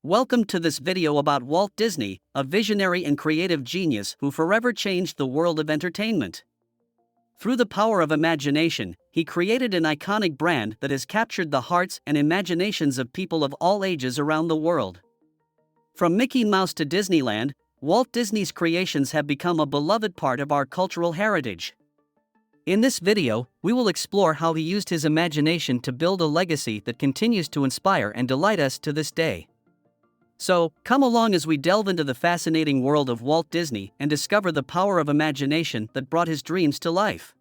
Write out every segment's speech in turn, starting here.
Welcome to this video about Walt Disney, a visionary and creative genius who forever changed the world of entertainment. Through the power of imagination, he created an iconic brand that has captured the hearts and imaginations of people of all ages around the world. From Mickey Mouse to Disneyland, Walt Disney's creations have become a beloved part of our cultural heritage. In this video, we will explore how he used his imagination to build a legacy that continues to inspire and delight us to this day. So, come along as we delve into the fascinating world of Walt Disney and discover the power of imagination that brought his dreams to life.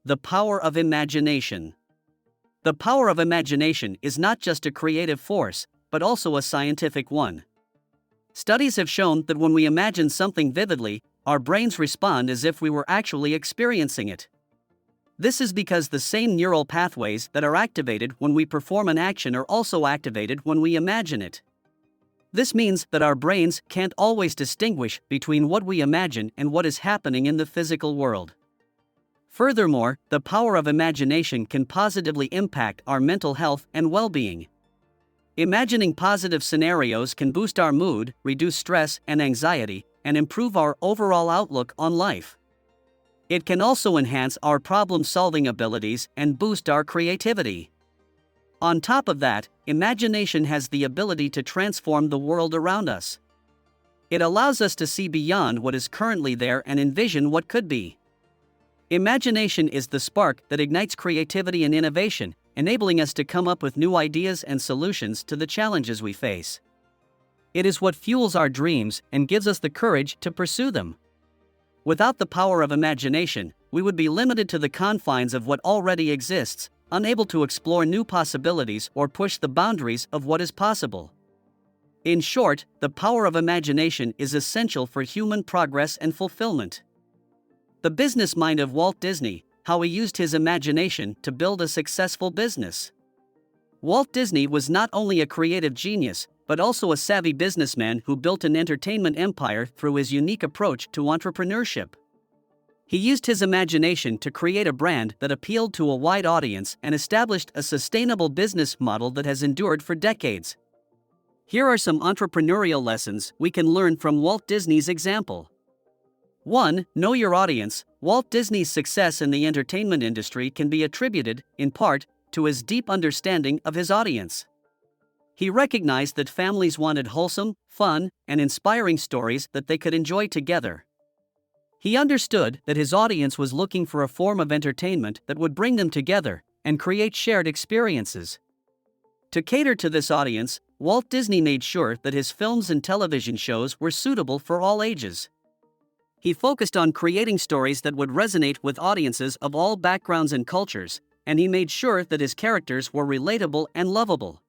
The power of imagination. The power of imagination is not just a creative force, but also a scientific one. Studies have shown that when we imagine something vividly, our brains respond as if we were actually experiencing it. This is because the same neural pathways that are activated when we perform an action are also activated when we imagine it. This means that our brains can't always distinguish between what we imagine and what is happening in the physical world. Furthermore, the power of imagination can positively impact our mental health and well-being. Imagining positive scenarios can boost our mood, reduce stress and anxiety, and improve our overall outlook on life. It can also enhance our problem-solving abilities and boost our creativity. On top of that, imagination has the ability to transform the world around us. It allows us to see beyond what is currently there and envision what could be. Imagination is the spark that ignites creativity and innovation, enabling us to come up with new ideas and solutions to the challenges we face. It is what fuels our dreams and gives us the courage to pursue them. Without the power of imagination, we would be limited to the confines of what already exists, unable to explore new possibilities or push the boundaries of what is possible. In short, the power of imagination is essential for human progress and fulfillment. The business mind of Walt Disney, how he used his imagination to build a successful business. Walt Disney was not only a creative genius, but also a savvy businessman who built an entertainment empire through his unique approach to entrepreneurship. He used his imagination to create a brand that appealed to a wide audience and established a sustainable business model that has endured for decades. Here are some entrepreneurial lessons we can learn from Walt Disney's example. 1. Know your audience. Walt Disney's success in the entertainment industry can be attributed, in part, to his deep understanding of his audience. He recognized that families wanted wholesome, fun, and inspiring stories that they could enjoy together. He understood that his audience was looking for a form of entertainment that would bring them together and create shared experiences. To cater to this audience, Walt Disney made sure that his films and television shows were suitable for all ages. He focused on creating stories that would resonate with audiences of all backgrounds and cultures, and he made sure that his characters were relatable and lovable.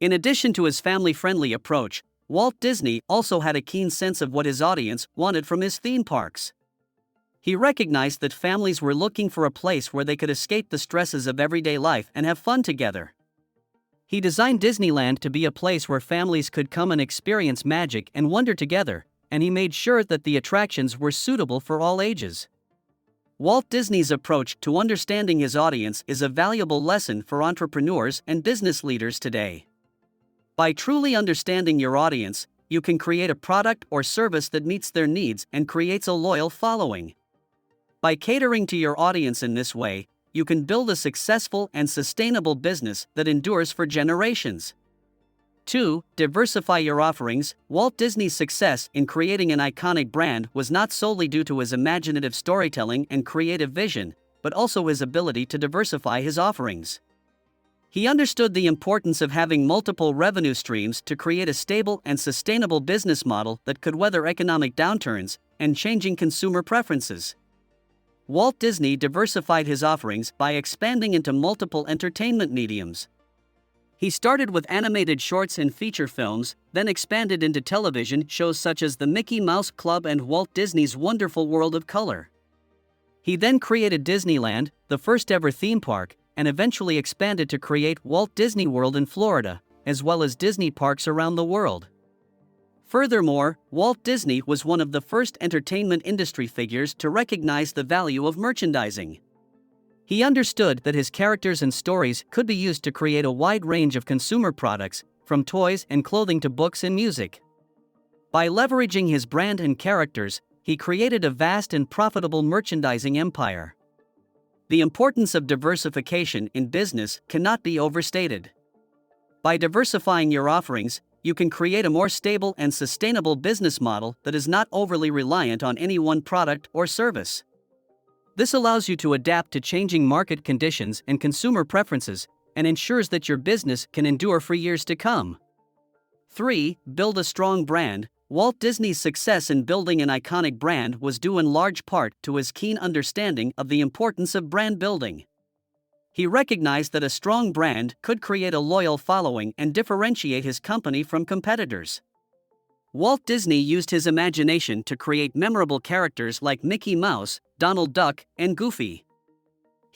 In addition to his family-friendly approach, Walt Disney also had a keen sense of what his audience wanted from his theme parks. He recognized that families were looking for a place where they could escape the stresses of everyday life and have fun together. He designed Disneyland to be a place where families could come and experience magic and wonder together, and he made sure that the attractions were suitable for all ages. Walt Disney's approach to understanding his audience is a valuable lesson for entrepreneurs and business leaders today. By truly understanding your audience, you can create a product or service that meets their needs and creates a loyal following. By catering to your audience in this way, you can build a successful and sustainable business that endures for generations. 2. Diversify your offerings. Walt Disney's success in creating an iconic brand was not solely due to his imaginative storytelling and creative vision, but also his ability to diversify his offerings. He understood the importance of having multiple revenue streams to create a stable and sustainable business model that could weather economic downturns and changing consumer preferences. Walt Disney diversified his offerings by expanding into multiple entertainment mediums. He started with animated shorts and feature films, then expanded into television shows such as the Mickey Mouse Club and Walt Disney's Wonderful World of Color. He then created Disneyland, the first-ever theme park, and eventually expanded to create Walt Disney World in Florida, as well as Disney parks around the world. Furthermore, Walt Disney was one of the first entertainment industry figures to recognize the value of merchandising. He understood that his characters and stories could be used to create a wide range of consumer products, from toys and clothing to books and music. By leveraging his brand and characters, he created a vast and profitable merchandising empire. The importance of diversification in business cannot be overstated. By diversifying your offerings, you can create a more stable and sustainable business model that is not overly reliant on any one product or service. This allows you to adapt to changing market conditions and consumer preferences, and ensures that your business can endure for years to come. 3. Build a strong brand. Walt Disney's success in building an iconic brand was due in large part to his keen understanding of the importance of brand building. He recognized that a strong brand could create a loyal following and differentiate his company from competitors. Walt Disney used his imagination to create memorable characters like Mickey Mouse, Donald Duck, and Goofy.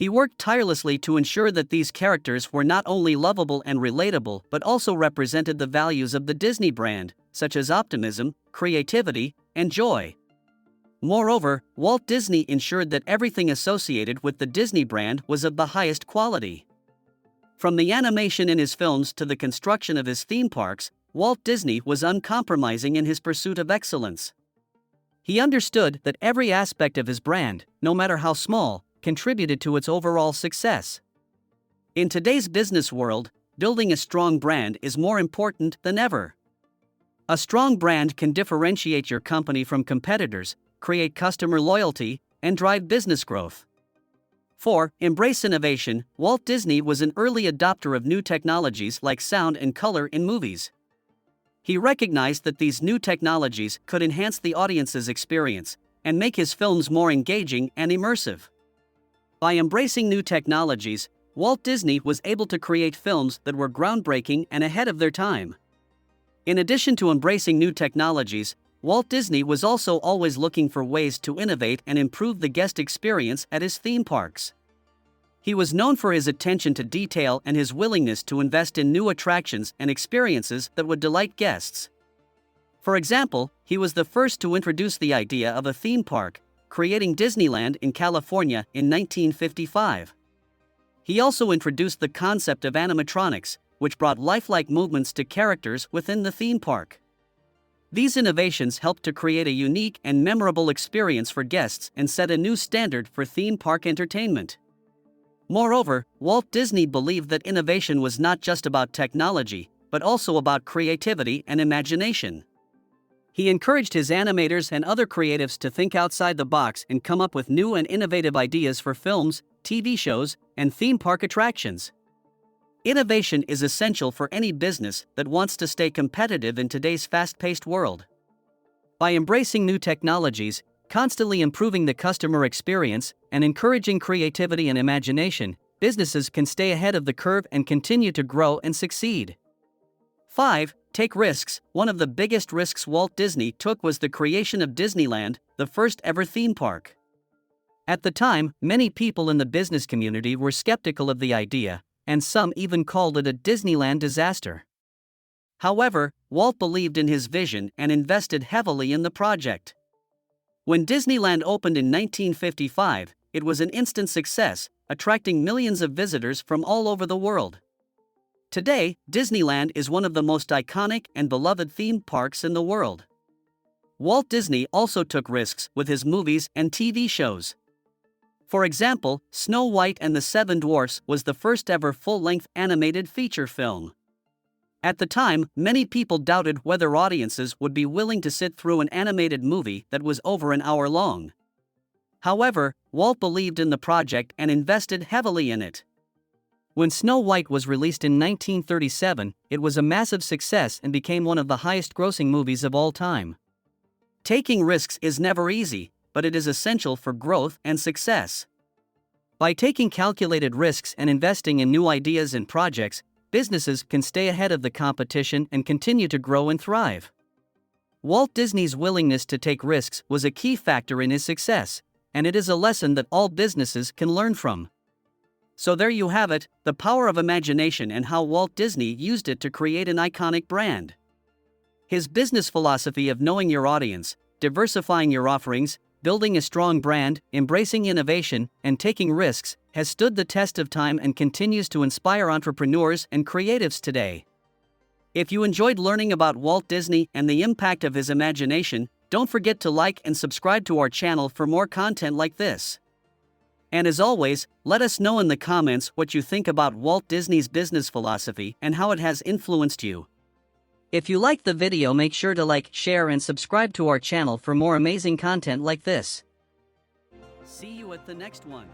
He worked tirelessly to ensure that these characters were not only lovable and relatable but also represented the values of the Disney brand, such as optimism, creativity, and joy. Moreover, Walt Disney ensured that everything associated with the Disney brand was of the highest quality. From the animation in his films to the construction of his theme parks, Walt Disney was uncompromising in his pursuit of excellence. He understood that every aspect of his brand, no matter how small, contributed to its overall success. In today's business world, building a strong brand is more important than ever. A strong brand can differentiate your company from competitors, create customer loyalty, and drive business growth. 4. Embrace innovation. Walt Disney was an early adopter of new technologies like sound and color in movies. He recognized that these new technologies could enhance the audience's experience and make his films more engaging and immersive. By embracing new technologies, Walt Disney was able to create films that were groundbreaking and ahead of their time. In addition to embracing new technologies, Walt Disney was also always looking for ways to innovate and improve the guest experience at his theme parks. He was known for his attention to detail and his willingness to invest in new attractions and experiences that would delight guests. For example, he was the first to introduce the idea of a theme park, creating Disneyland in California in 1955. He also introduced the concept of animatronics, which brought lifelike movements to characters within the theme park. These innovations helped to create a unique and memorable experience for guests and set a new standard for theme park entertainment. Moreover, Walt Disney believed that innovation was not just about technology, but also about creativity and imagination. He encouraged his animators and other creatives to think outside the box and come up with new and innovative ideas for films, TV shows, and theme park attractions. Innovation is essential for any business that wants to stay competitive in today's fast-paced world. By embracing new technologies, constantly improving the customer experience, and encouraging creativity and imagination, businesses can stay ahead of the curve and continue to grow and succeed. 5. Take risks. One of the biggest risks Walt Disney took was the creation of Disneyland, the first ever theme park. At the time, many people in the business community were skeptical of the idea, and some even called it a Disneyland disaster. However, Walt believed in his vision and invested heavily in the project. When Disneyland opened in 1955, it was an instant success, attracting millions of visitors from all over the world. Today, Disneyland is one of the most iconic and beloved theme parks in the world. Walt Disney also took risks with his movies and TV shows. For example, Snow White and the Seven Dwarfs was the first ever full-length animated feature film. At the time, many people doubted whether audiences would be willing to sit through an animated movie that was over an hour long. However, Walt believed in the project and invested heavily in it. When Snow White was released in 1937, it was a massive success and became one of the highest-grossing movies of all time. Taking risks is never easy, but it is essential for growth and success. By taking calculated risks and investing in new ideas and projects, businesses can stay ahead of the competition and continue to grow and thrive. Walt Disney's willingness to take risks was a key factor in his success, and it is a lesson that all businesses can learn from. So there you have it, the power of imagination and how Walt Disney used it to create an iconic brand. His business philosophy of knowing your audience, diversifying your offerings, building a strong brand, embracing innovation, and taking risks has stood the test of time and continues to inspire entrepreneurs and creatives today. If you enjoyed learning about Walt Disney and the impact of his imagination, don't forget to like and subscribe to our channel for more content like this. And as always, let us know in the comments what you think about Walt Disney's business philosophy and how it has influenced you. If you liked the video, make sure to like, share and subscribe to our channel for more amazing content like this. See you at the next one.